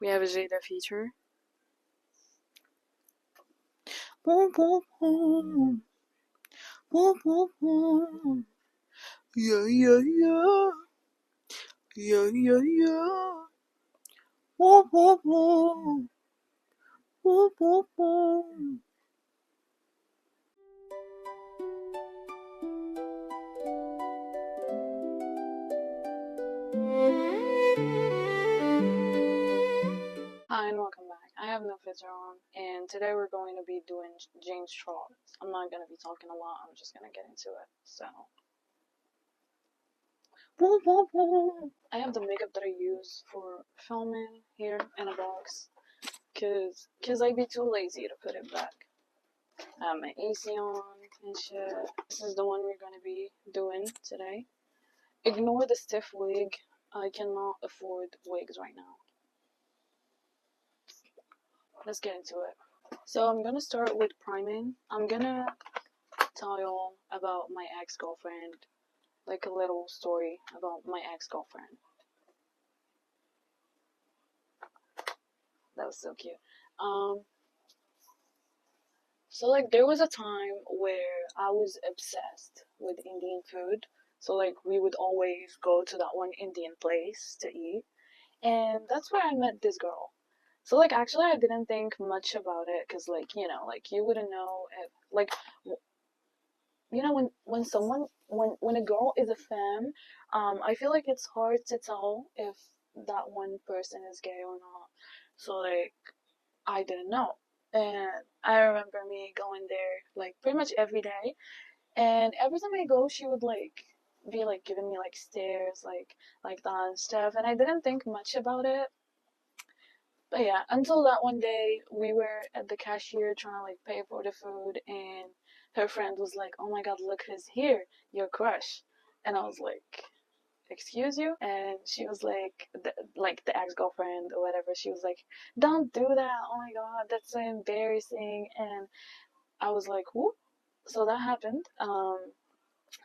We have a Jada feature. Boom, boom, boom. Boom, boom, boom. Yeah, yeah, yeah. Yeah, yeah, yeah. Boom, boom, boom. Boom, boom, boom. Hi and welcome back. I have no filter on, and today we're going to be doing James Charles. I'm not going to be talking a lot, I'm just going to get into it. So, boom, boom, boom. I have the makeup that I use for filming here in a box, cause I'd be too lazy to put it back. I have my AC on and shit. This is the one we're going to be doing today. Ignore the stiff wig. I cannot afford wigs right now. Let's get into it. So I'm gonna start with priming. I'm gonna tell y'all about my ex-girlfriend, like a little story about my ex-girlfriend. That was so cute. So like there was a time where I was obsessed with Indian food. So like we would always go to that one Indian place to eat, and that's where I met this girl. So like actually I didn't think much about it because like like you wouldn't know if like when someone when a girl is a femme, I feel like it's hard to tell if that one person is gay or not. So like I didn't know, and I remember me going there like pretty much every day, and every time I go she would like be like giving me like stares like that and stuff, and I didn't think much about it. But yeah, until that one day we were at the cashier trying to like pay for the food, and her friend was like, "Oh my God, look who's here, your crush." And I was like, "Excuse you?" And she was like the ex-girlfriend or whatever. She was like, "Don't do that. Oh my God, that's so embarrassing." And I was like, "Whoop." So that happened.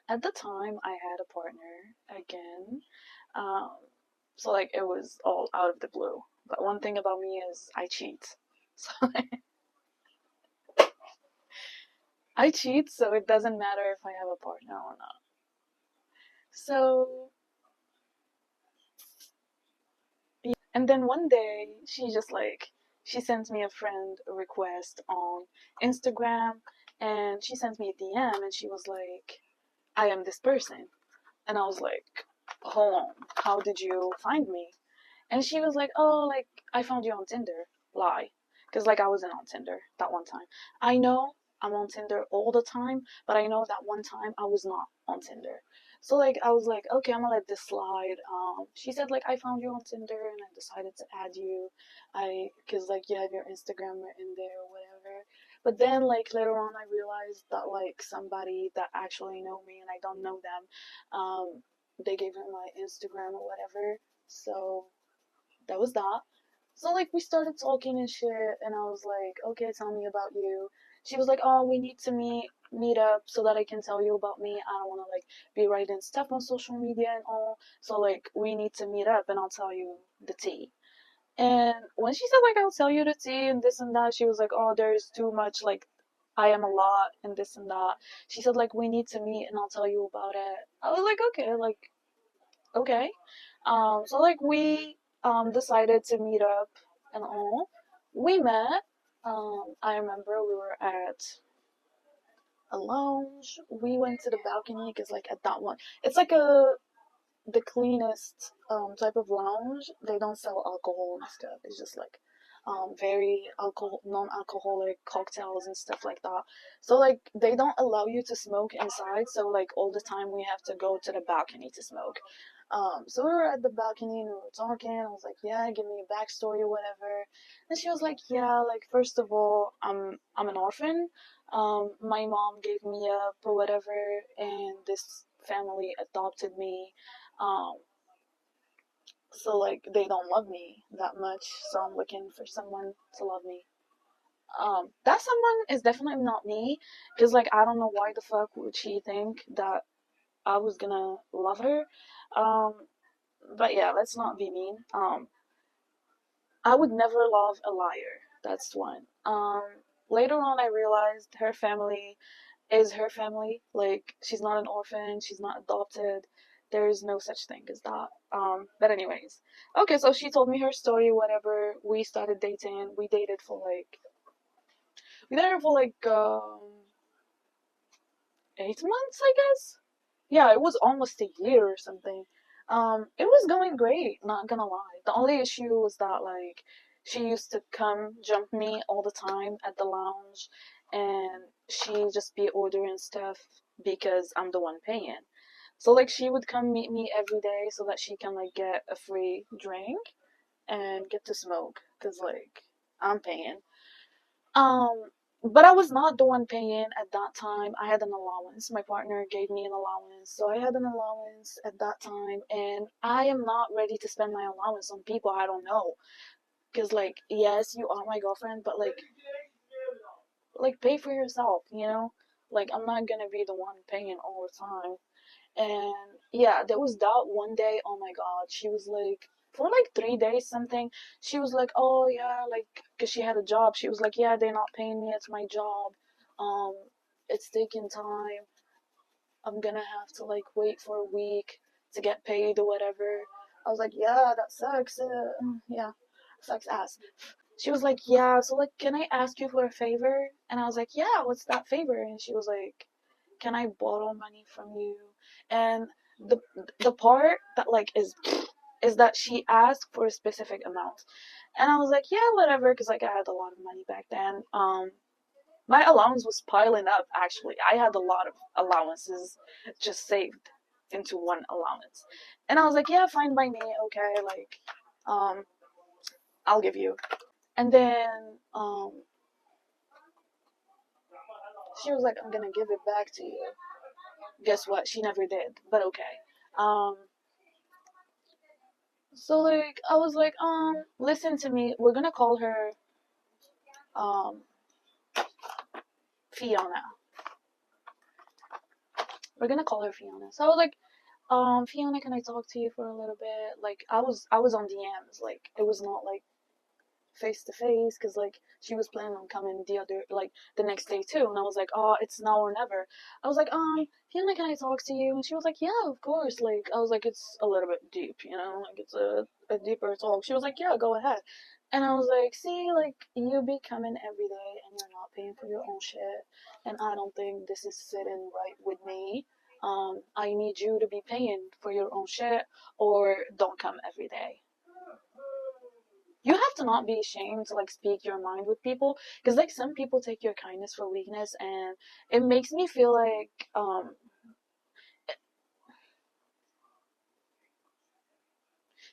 At the time I had a partner again. Um, so like it was all out of the blue. But one thing about me is I cheat. So I cheat, so it doesn't matter if I have a partner or not. So yeah. And then one day she sends me a friend request on Instagram, and she sends me a DM, and she was like, "I am this person." And I was like, "Hold on, how did you find me?" And she was like, "Oh, like I found you on Tinder." Lie. Because like I wasn't on Tinder that one time. I know I'm on Tinder all the time, but I know that one time I was not on Tinder. So like I was like, okay, I'm gonna let this slide. She said like I found you on Tinder and I decided to add you. Cause like you have your Instagram in there or whatever. But then like later on I realized that like somebody that actually know me and I don't know them, they gave her my Instagram or whatever. So that was that. So like we started talking and shit, and I was like, okay, tell me about you. She was like, oh, we need to meet up so that I can tell you about me. I don't want to like be writing stuff on social media and all. So like we need to meet up, and I'll tell you the tea. And when she said like I'll tell you the tea and this and that, she was like, oh, there's too much like I am a lot and this and that. She said like we need to meet and I'll tell you about it. I was like, okay. So like we decided to meet up and all. We met. I remember we were at a lounge. We went to the balcony because like at that one, it's like the cleanest type of lounge. They don't sell alcohol and stuff. It's just like very non-alcoholic cocktails and stuff like that. So like they don't allow you to smoke inside. So like all the time we have to go to the balcony to smoke. So we were at the balcony and we were talking. I was like, yeah, give me a backstory or whatever. And she was like, yeah, like first of all, I'm an orphan. My mom gave me up or whatever, and this family adopted me. Um, so like they don't love me that much, so I'm looking for someone to love me. That someone is definitely not me, because like I don't know why the fuck would she think that I was gonna love her. Um, but yeah, let's not be mean. I would never love a liar. That's one. Later on, I realized her family is her family. Like, she's not an orphan, she's not adopted. There's no such thing as that. But anyways, okay. So she told me her story. Whatever. We started dating. We dated for like 8 months, I guess. Yeah, it was almost a year or something. It was going great, not gonna lie. The only issue was that like she used to come jump me all the time at the lounge, and she just be ordering stuff because I'm the one paying. So like she would come meet me every day so that she can like get a free drink and get to smoke, cause like I'm paying. Um, but I was not the one paying at that time. I had an allowance. My partner gave me an allowance. So I had an allowance at that time, and I am not ready to spend my allowance on people I don't know. Because, like, yes, you are my girlfriend, but, like pay for yourself, you know? Like, I'm not gonna be the one paying all the time. And yeah, there was that one day, oh my God, she was like, for like 3 days something, she was like, oh yeah, like, cause she had a job. She was like, yeah, they're not paying me. It's my job. Um, it's taking time. I'm gonna have to like wait for a week to get paid or whatever. I was like, yeah, that sucks. Yeah, sucks ass. She was like, yeah, so like, can I ask you for a favor? And I was like, yeah, what's that favor? And she was like, can I borrow money from you? And the the part that like is that she asked for a specific amount, and I was like, yeah, whatever, because like I had a lot of money back then. My allowance was piling up. Actually, I had a lot of allowances just saved into one allowance, and I was like, yeah, fine by me, okay, like, um, I'll give you. And then she was like, I'm gonna give it back to you. Guess what? She never did, but okay. Um, so like I was like, listen to me. We're gonna call her um Fiona. We're gonna call her Fiona. So I was like, Fiona, can I talk to you for a little bit? Like I was on DMs. Like it was not like face to face because like she was planning on coming the next day too, and I was like, oh, it's now or never. I was like, Fiona, can I talk to you? And she was like, yeah, of course. Like I was like, it's a little bit deep, you know, like it's a deeper talk. She was like, yeah, go ahead. And I was like, see, like you be coming every day and you're not paying for your own shit, and I don't think this is sitting right with me. I need you to be paying for your own shit or don't come every day. You have to not be ashamed to like speak your mind with people, because like some people take your kindness for weakness, and it makes me feel like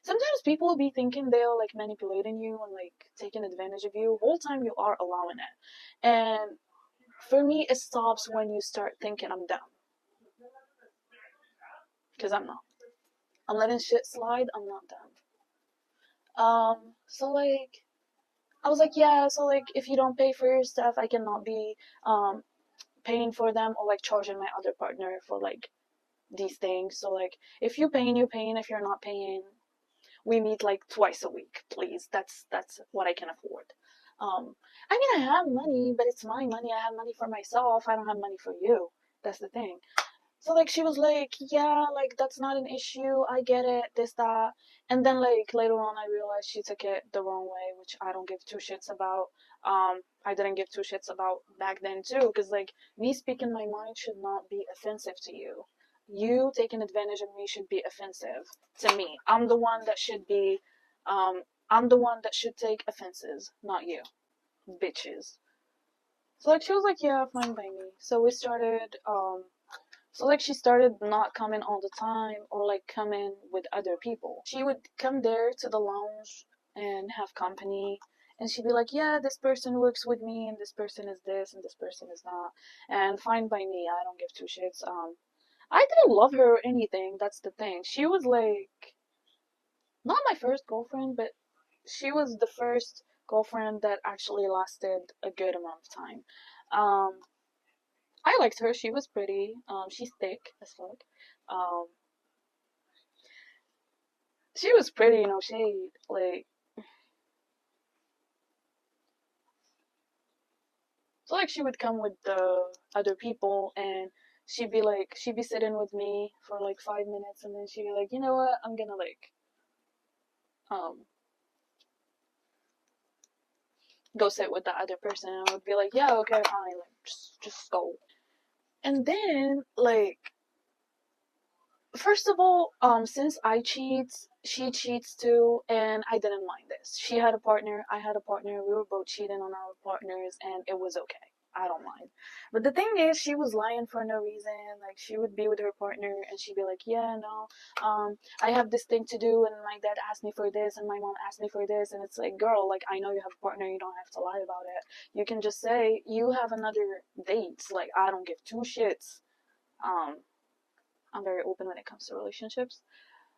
sometimes people will be thinking they're like manipulating you and like taking advantage of you whole time you are allowing it. And for me it stops when you start thinking I'm dumb, because I'm not. I'm letting shit slide. I'm not dumb. So like I was like, yeah, so like if you don't pay for your stuff I cannot be paying for them or like charging my other partner for like these things. So like if you're paying, you're paying. If you're not paying, we meet like twice a week, please. That's what I can afford. I mean I have money, but it's my money. I have money for myself. I don't have money for you. That's the thing. So like she was like, yeah, like that's not an issue. I get it, this, that. And then like later on I realized she took it the wrong way, which I don't give two shits about. I didn't give two shits about back then too, because like me speaking my mind should not be offensive to you. You taking advantage of me should be offensive to me. I'm the one that should take offenses, not you. Bitches. So like she was like, yeah, fine by me. So we started so like she started not coming all the time or like coming with other people. She would come there to the lounge and have company, and she'd be like, yeah, this person works with me and this person is this and this person is that. And fine by me. I don't give two shits. I didn't love her or anything. That's the thing. She was like not my first girlfriend, but she was the first girlfriend that actually lasted a good amount of time. Um, I liked her. She was pretty. She's thick as fuck. Um, she was pretty, no shade. Like, So like she would come with the other people, and she'd be sitting with me for like 5 minutes, and then she'd be like, you know what, I'm gonna like um go sit with the other person. And I would be like, yeah, okay, fine, like just go. And then like first of all, since I cheat, she cheats too, and I didn't mind this. She had a partner, I had a partner, we were both cheating on our partners, and it was okay. I don't mind. But the thing is, she was lying for no reason. Like, she would be with her partner, and she'd be like, yeah, no, I have this thing to do, and my dad asked me for this, and my mom asked me for this, and it's like, girl, like, I know you have a partner, you don't have to lie about it. You can just say, you have another date. Like, I don't give two shits. Um, I'm very open when it comes to relationships.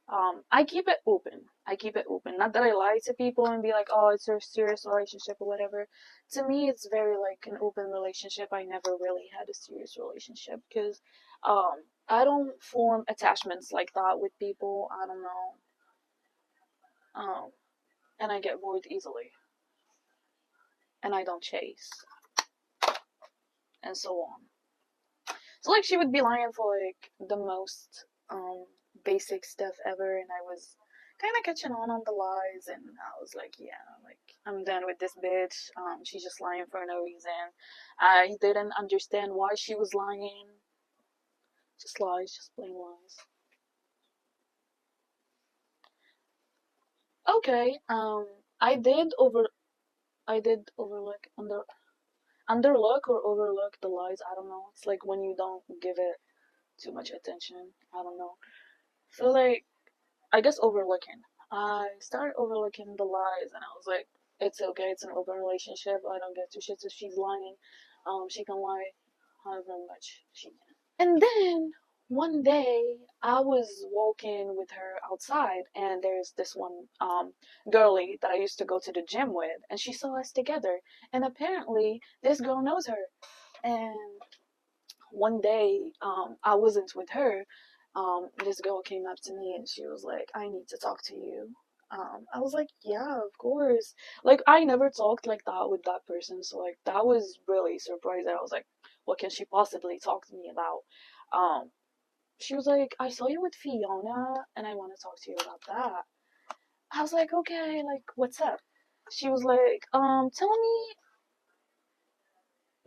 I keep it open. I keep it open. Not that I lie to people and be like, oh, it's a serious relationship or whatever. To me, it's very like an open relationship. I never really had a serious relationship because I don't form attachments like that with people. I don't know. And I get bored easily. And I don't chase. And so on. So like she would be lying for like the most basic stuff ever, and I was kind of catching on the lies, and I was like, yeah, like I'm done with this bitch. She's just lying for no reason. I didn't understand why she was lying. Just lies, just plain lies. Okay, I did over, I did overlook underlook or overlook the lies. I don't know. It's like when you don't give it too much attention. I don't know. So like I guess overlooking. I started overlooking the lies, and I was like, it's okay. It's an open relationship. I don't get two shits if she's lying. She can lie however much she can. And then one day I was walking with her outside, and there's this one girlie that I used to go to the gym with, and she saw us together. And apparently this girl knows her. And one day, I wasn't with her. This girl came up to me and she was like, I need to talk to you. I was like, yeah, of course. Like, I never talked like that with that person, so like that was really surprising. I was like, what can she possibly talk to me about? Um, she was like, I saw you with Fiona and I want to talk to you about that. I was like, okay, like, what's up? She was like, tell me,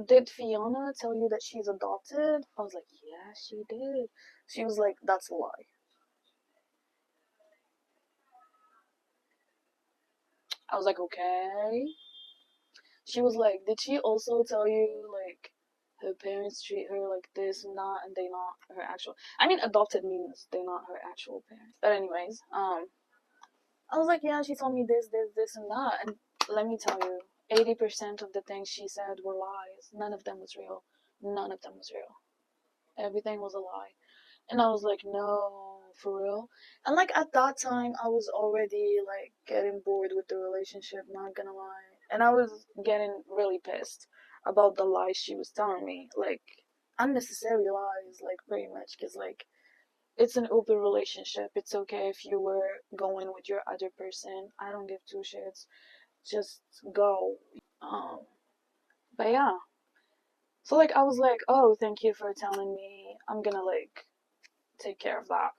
did Fiona tell you that she's adopted? I was like, yeah, she did. She was like, that's a lie. I was like, okay. She was like, did she also tell you, like, her parents treat her like this and that, and they not her actual. I mean, adopted means they're not her actual parents. But anyways, I was like, yeah, she told me this, and that, and let me tell you, 80% of the things she said were lies. None of them was real. None of them was real. Everything was a lie. And I was like, no, for real. And like at that time, I was already like getting bored with the relationship, not gonna lie. And I was getting really pissed about the lies she was telling me, like unnecessary lies, like pretty much, because like it's an open relationship. It's okay if you were going with your other person. I don't give two shits. Just go. Um, but yeah. So like I was like, oh, thank you for telling me. I'm gonna like take care of that.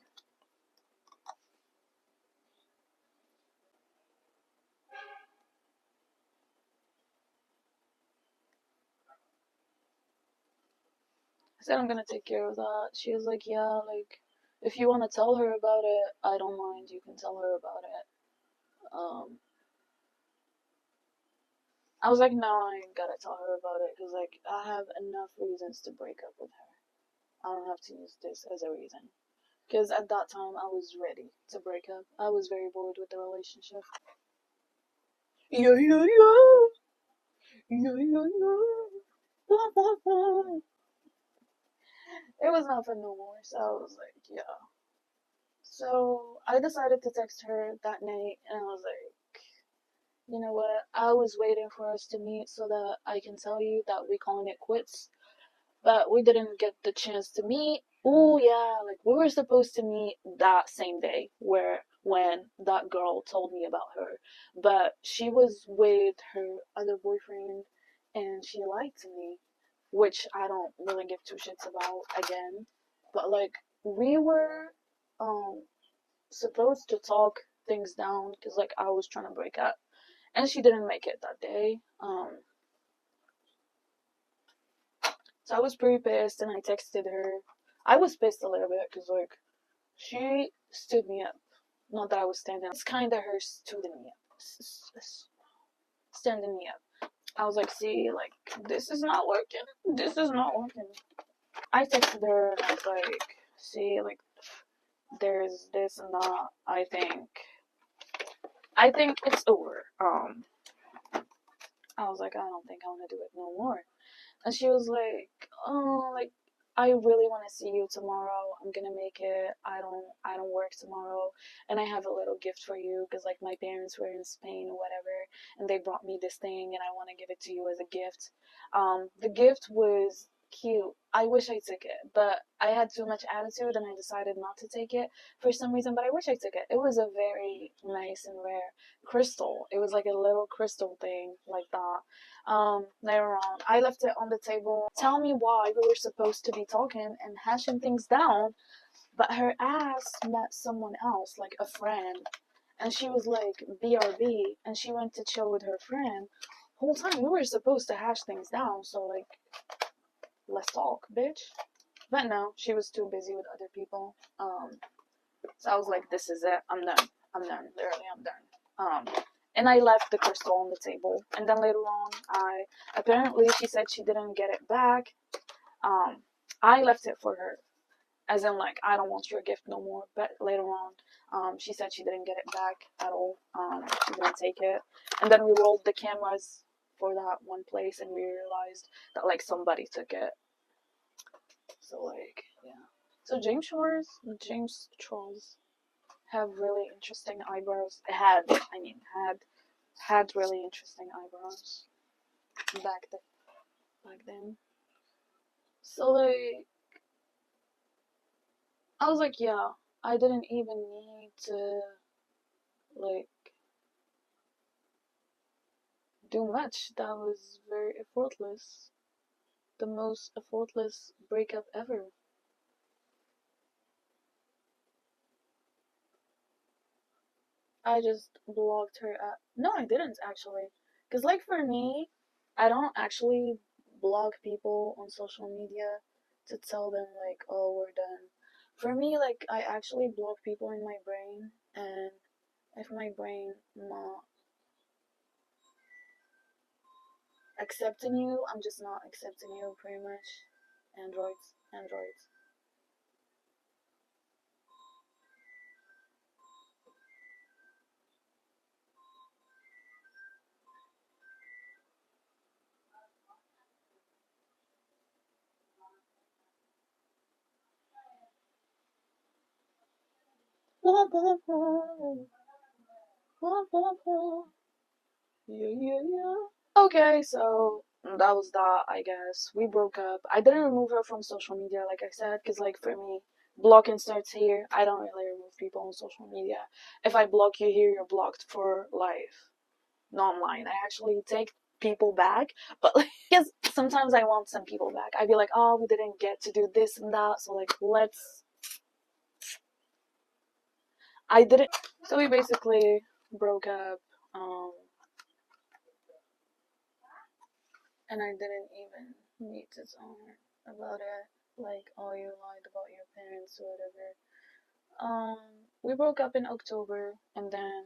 I said I'm gonna take care of that. She was like, yeah, like if you wanna tell her about it, I don't mind. You can tell her about it. Um, I was like, no, I ain't gotta tell her about it because like I have enough reasons to break up with her. I don't have to use this as a reason. Because at that time I was ready to break up. I was very bored with the relationship. Yeah, yeah, yeah, yeah, yeah, yeah. Wah, wah, wah. It was not fun no more. So I was like, yeah. So I decided to text her that night, and I was like, you know what? I was waiting for us to meet so that I can tell you that we calling it quits, but we didn't get the chance to meet. Oh yeah, like we were supposed to meet that same day where when that girl told me about her, but she was with her other boyfriend, and she lied to me, which I don't really give two shits about again. But like we were um supposed to talk things down because like I was trying to break up, and she didn't make it that day. So I was pretty pissed, and I texted her. I was pissed a little bit because like she stood me up. Not that I was standing. It's kind of her standing me up. Standing me up. I was like, see, like this is not working. This is not working. I texted her and I was like, see, like there's this and that. I think it's over. I was like, I don't think I want to do it no more. And she was like, oh, like I really want to see you tomorrow. I'm gonna make it. I don't work tomorrow, and I have a little gift for you because like my parents were in Spain or whatever, and they brought me this thing, and I want to give it to you as a gift. The gift was cute. I wish I took it, but I had too much attitude, and I decided not to take it for some reason. But I wish I took it. It was a very nice and rare crystal. It was like a little crystal thing like that. Later on, I left it on the table. Tell me why we were supposed to be talking and hashing things down, but her ass met someone else, like a friend, and she was like BRB, and she went to chill with her friend. Whole time we were supposed to hash things down, so like, let's talk, bitch. But no, she was too busy with other people. So I was like, this is it. I'm done. I'm done. Literally, I'm done. And I left the crystal on the table. And then later on, apparently she said she didn't get it back. I left it for her, as in like I don't want your gift no more. But later on, she said she didn't get it back at all. She didn't take it. And then we rolled the cameras for that one place, and we realized that like somebody took it. So like, yeah. So James Charles have really interesting eyebrows. Had really interesting eyebrows back then. Back then. So like, I was like, yeah, I didn't even need to like do much. That was very effortless. The most effortless breakup ever. I just blocked her at. No, I didn't actually. Because, like, for me, I don't actually block people on social media to tell them, like, oh, we're done. For me, like, I actually block people in my brain, and if my brain not accepting you, I'm just not accepting you, pretty much. Androids, androids. Yeah, yeah, yeah. Okay, so that was that, I guess. We broke up. I didn't remove her from social media, like I said, because, like, for me, blocking starts here. I don't really remove people on social media. If I block you here, you're blocked for life. Not online. I actually take people back, but, like, yes, sometimes I want some people back. I'd be like, oh, we didn't get to do this and that, so, like, let's. I didn't. So we basically broke up. Um, and I didn't even need to tell her about it. Like, oh, you lied about your parents or whatever. We broke up in October, and then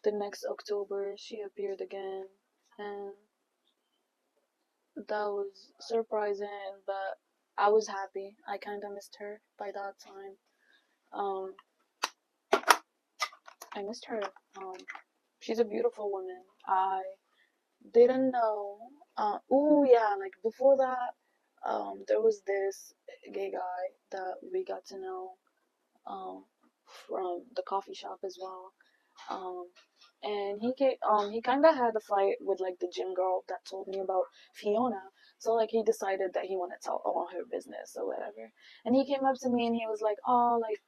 the next October she appeared again, and that was surprising, but I was happy. I kind of missed her by that time. Um, I missed her. Um, she's a beautiful woman. I didn't know. Oh yeah, like before that, there was this gay guy that we got to know um, from the coffee shop as well. Um, and he kind of had a fight with like the gym girl that told me about Fiona. So like he decided that he wanted to tell all her business or whatever. And he came up to me and he was like, "Oh, like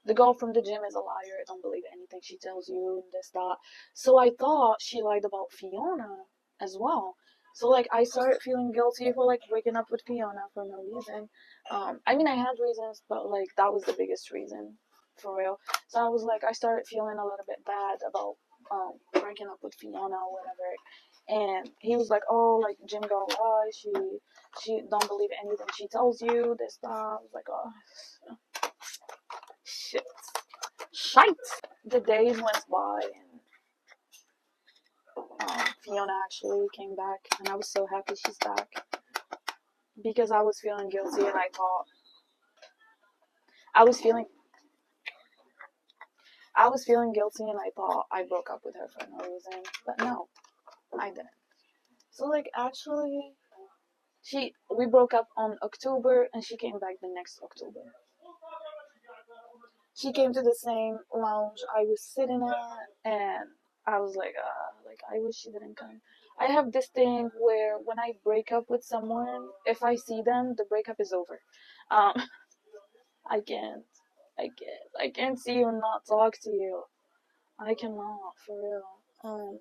the girl from the gym is a liar. I don't believe anything she tells you and this that." So I thought she lied about Fiona as well. So like I started feeling guilty for like breaking up with Fiona for no reason. I mean I had reasons, but like that was the biggest reason for real. So I was like I started feeling a little bit bad about breaking up with Fiona or whatever. And he was like, oh, like Jim got why she don't believe anything she tells you. This that. I was like, oh, shit, shite. The days went by and Fiona actually came back, and I was so happy she's back because I was feeling guilty, and I was feeling I was feeling guilty, and I thought I broke up with her for no reason, but no, I didn't. So like actually, we broke up on October, and she came back the next October. She came to the same lounge I was sitting at, and I was like I wish she didn't come. I have this thing where when I break up with someone, if I see them, the breakup is over. Um, I can't, I can't see you and not talk to you. I cannot, for real.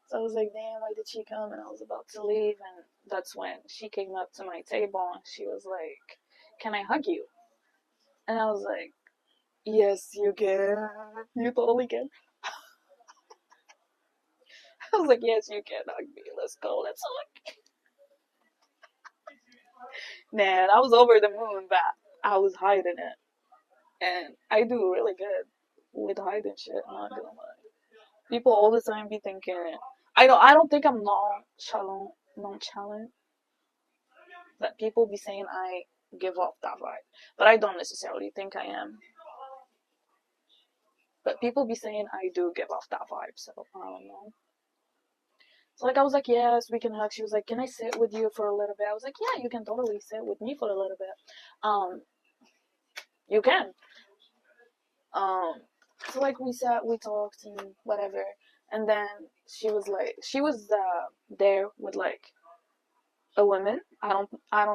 So I was like, damn, why did she come? And I was about to leave, and that's when she came up to my table and she was like, can I hug you? And I was like, yes, you can. You totally can. I was like, yes, you can hug me. Let's go. Let's hug. Man, I was over the moon, but I was hiding it. And I do really good with hiding shit, not gonna lie. People all the time be thinking, I don't think I'm nonchalant, but people be saying I give off that vibe. But I don't necessarily think I am. But people be saying I do give off that vibe, so I don't know. So like I was like, yes, we can hug. She was like, can I sit with you for a little bit? I was like, yeah, you can totally sit with me for a little bit. Um, you can. Um, so like we sat, we talked and whatever, and then she was there with like a woman. I don't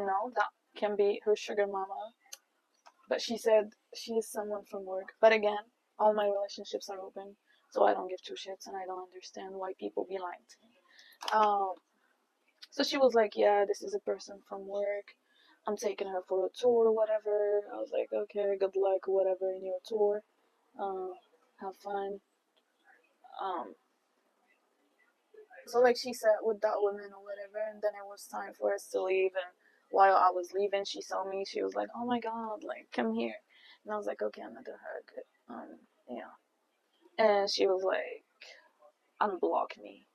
know. That can be her sugar mama, but she said she is someone from work. But again, all my relationships are open, so I don't give two shits, and I don't understand why people be lying to me. Um, so she was like, yeah, this is a person from work. I'm taking her for a tour or whatever. I was like, okay, good luck, whatever, in your tour. Um, have fun. Um, so like she sat with that woman or whatever, and then it was time for us to leave. And while I was leaving, she saw me. She was like, "Oh my god, like come here," and I was like, "Okay, I'm not gonna hug." Yeah. And she was like, "Unblock me."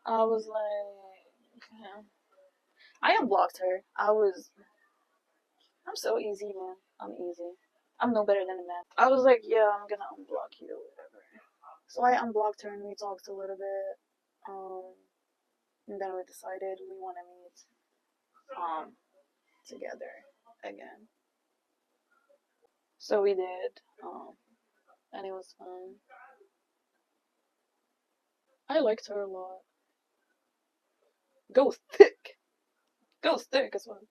I was like, yeah. I unblocked her. I'm so easy, man. I'm easy. I'm no better than a man. I was like, yeah, I'm gonna unblock you, whatever. So I unblocked her and we talked a little bit. Um, and then we decided we want to meet um together again. So we did. And it was fun. I liked her a lot. Go thick. Go thick as well.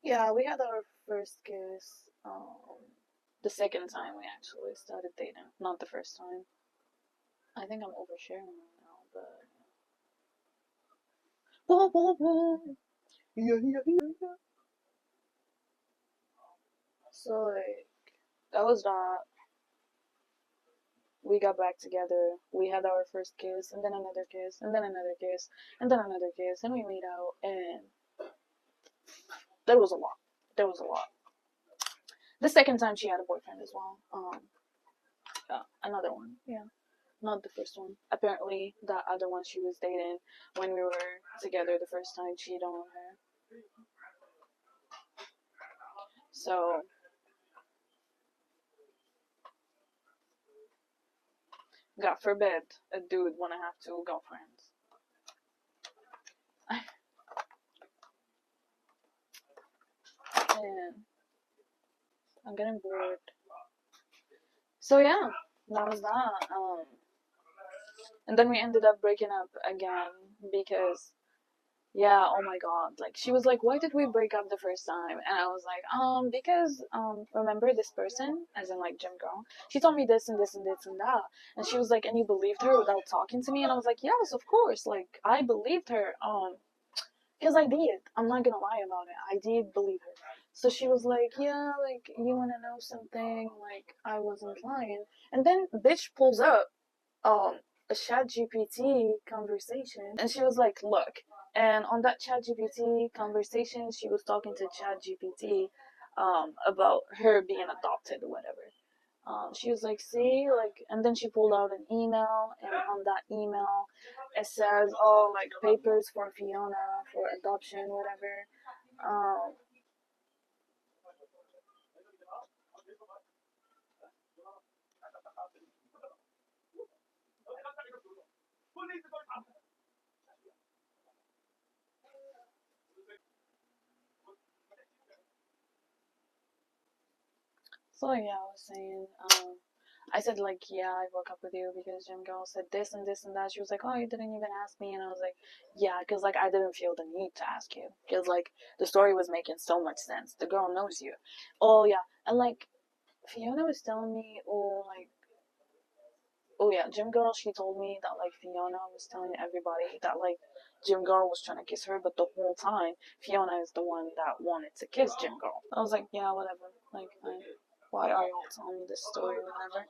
Yeah, we had our first kiss. The second time we actually started dating, not the first time. I think I'm oversharing right now, but yeah, yeah, yeah, yeah. So like that was that. We got back together. We had our first kiss, and then another kiss, and then another kiss, and then another kiss, and we made out, and there was a lot. There was a lot. The second time she had a boyfriend as well. Another one. Yeah, not the first one. Apparently, that other one she was dating when we were together the first time cheated on her. So, God forbid a dude wanna have two girlfriends. And I'm getting bored. So yeah, that was that. And then we ended up breaking up again because Yeah, oh my god. Like she was like, "Why did we break up the first time?" And I was like, because remember this person, as in like gym girl. She told me this and this and this and that." And she was like, "And you believed her without talking to me?" And I was like, "Yes, of course. Like I believed her. Because I did. I'm not gonna lie about it. I did believe her." So she was like, "Yeah, like you wanna know something? Like I wasn't lying." And then bitch pulls up um a chat GPT conversation, and she was like, "Look." And on that chat GPT conversation, she was talking to chat GPT about her being adopted or whatever. She was like, "See," like, and then she pulled out an email, and on that email it says, "Oh, like papers for Fiona for adoption, whatever." um so yeah, I was saying, I said like, "Yeah, I broke up with you because Jim girl said this and this and that." She was like, "Oh, you didn't even ask me." And I was like, "Yeah, because like I didn't feel the need to ask you because like the story was making so much sense. The girl knows you." Oh yeah, and like Fiona was telling me, oh yeah, Jim girl. She told me that like Fiona was telling everybody that like Jim girl was trying to kiss her, but the whole time Fiona is the one that wanted to kiss Jim girl. I was like, "Yeah, whatever. Like, why are y'all telling me this story, whatever?"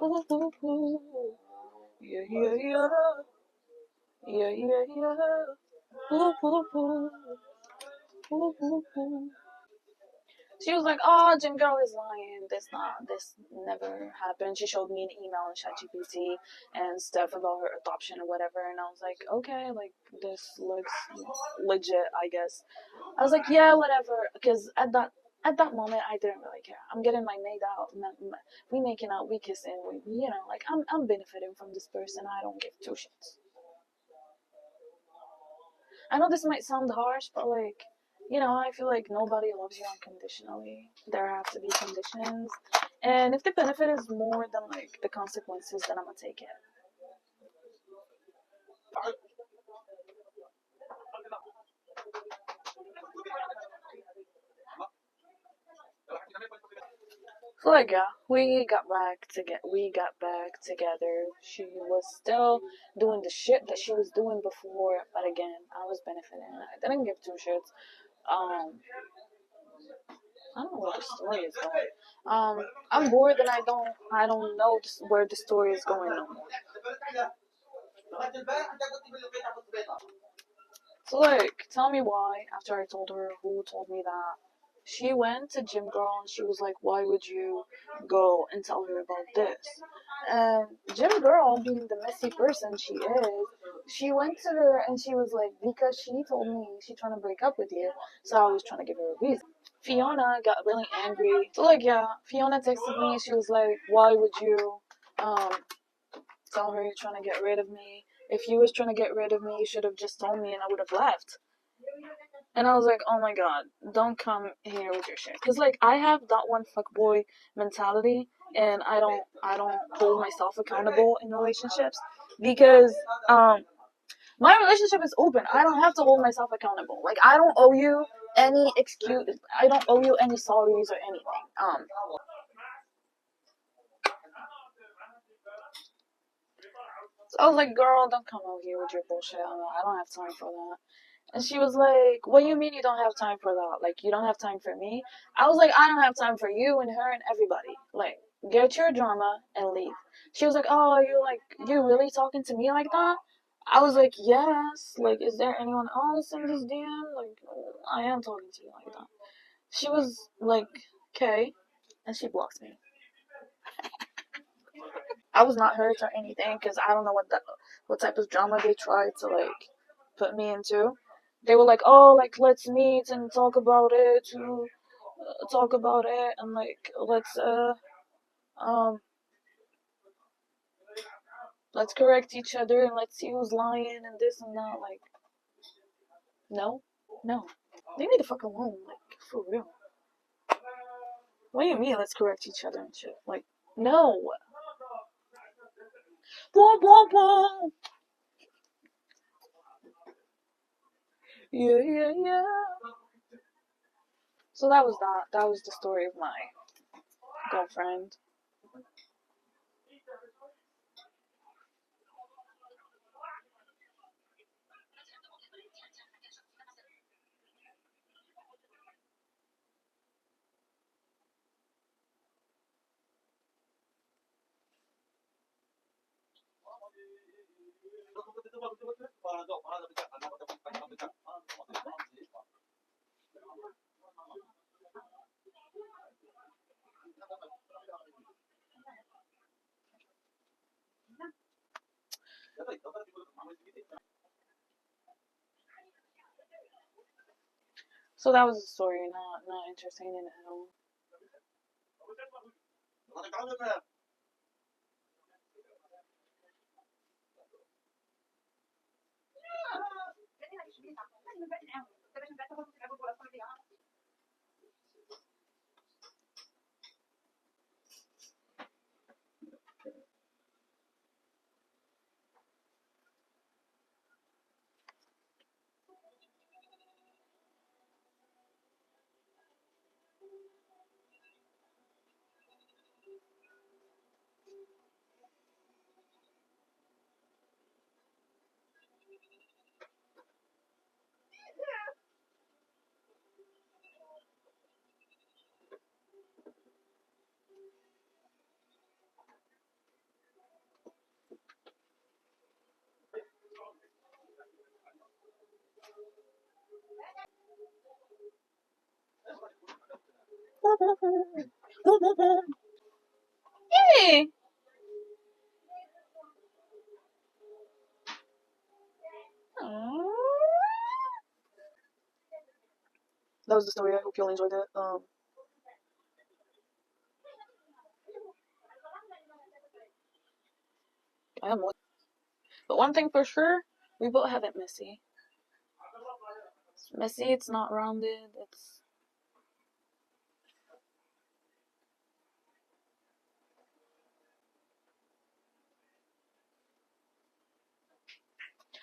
Ooh, ooh, ooh. Yeah, yeah, yeah. Yeah, yeah, yeah. Ooh, ooh, ooh. Ooh, ooh, ooh. She was like, "Oh, Jim girl is lying. This never happened." She showed me an email in ChatGPT and stuff about her adoption or whatever, and I was like, "Okay, like this looks legit, I guess." I was like, "Yeah, whatever," because at that moment I didn't really care. I'm getting my made out, we making out, we kissing, like I'm benefiting from this person. I don't give two shits. I know this might sound harsh, but like, I feel like nobody loves you unconditionally. There have to be conditions. And if the benefit is more than like the consequences, then I'm gonna take it. So like yeah, we got back together. She was still doing the shit that she was doing before, but again, I was benefiting. I didn't give two shits. Um, I don't know where the story is going. I'm bored and I don't know where the story is going no more. So like, tell me why, after I told her who told me that, she went to Gym Girl and she was like, "Why would you go and tell her about this?" And Gym Girl, being the messy person she is, she went to her and she was like, "Because she told me she trying to break up with you, so I was trying to give her a reason." Fiona got really angry. So like, yeah, Fiona texted me. She was like, "Why would you um tell her you're trying to get rid of me? If you was trying to get rid of me, you should have just told me and I would have left." And I was like, "Oh my god, don't come here with your shit." Cause like I have that one fuckboy mentality, and I don't hold myself accountable in relationships because um my relationship is open. I don't have to hold myself accountable. Like I don't owe you any excuse. I don't owe you any sorries or anything. So I was like, "Girl, don't come out here with your bullshit. I don't have time for that." And she was like, "What do you mean you don't have time for that? Like, you don't have time for me?" I was like, "I don't have time for you and her and everybody. Like, get your drama and leave." She was like, "Oh, you really talking to me like that?" I was like, "Yes. Like, is there anyone else in this DM? Like, I am talking to you like that." She was like, "Okay." And she blocked me. I was not hurt or anything because I don't know what type of drama they tried to like put me into. They were like, "Oh, like let's meet and talk about it, and like um let's correct each other and let's see who's lying and this and that." Like, no, no, leave me the fuck alone. Like, for real. What do you mean? Let's correct each other and shit. Like, no. Blah, blah, blah. Yeah, yeah, yeah. So that was that. That was the story of my girlfriend. So that was the story. Not entertaining at all. Hey. That was the story. I hope you all enjoyed it. I am more. But one thing for sure, we both have it messy. It's messy. It's not rounded. It's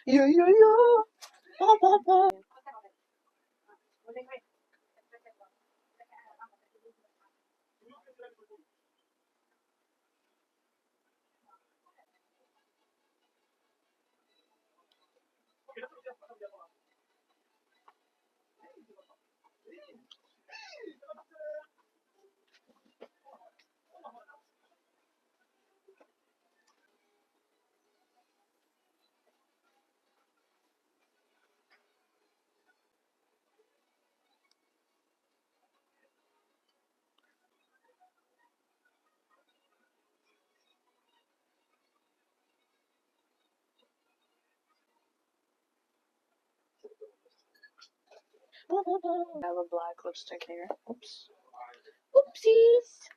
yeah, yeah, yeah. Bah, bah, bah. I have a black lipstick here. Oops. Oopsies.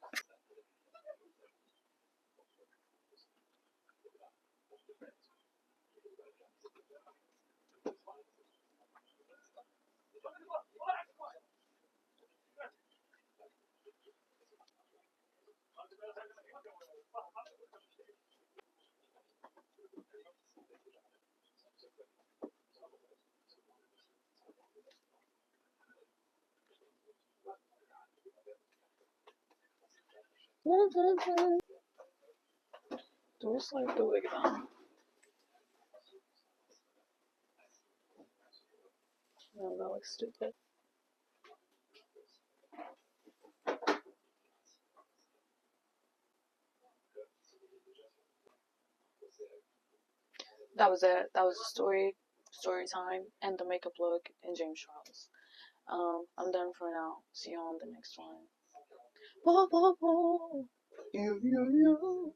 Just like the wig on. No, that looks stupid. That was it. That was the story time, and the makeup look in James Charles. I'm done for now. See you on the next one. Blah, blah, blah. You, you.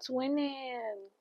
Twinning.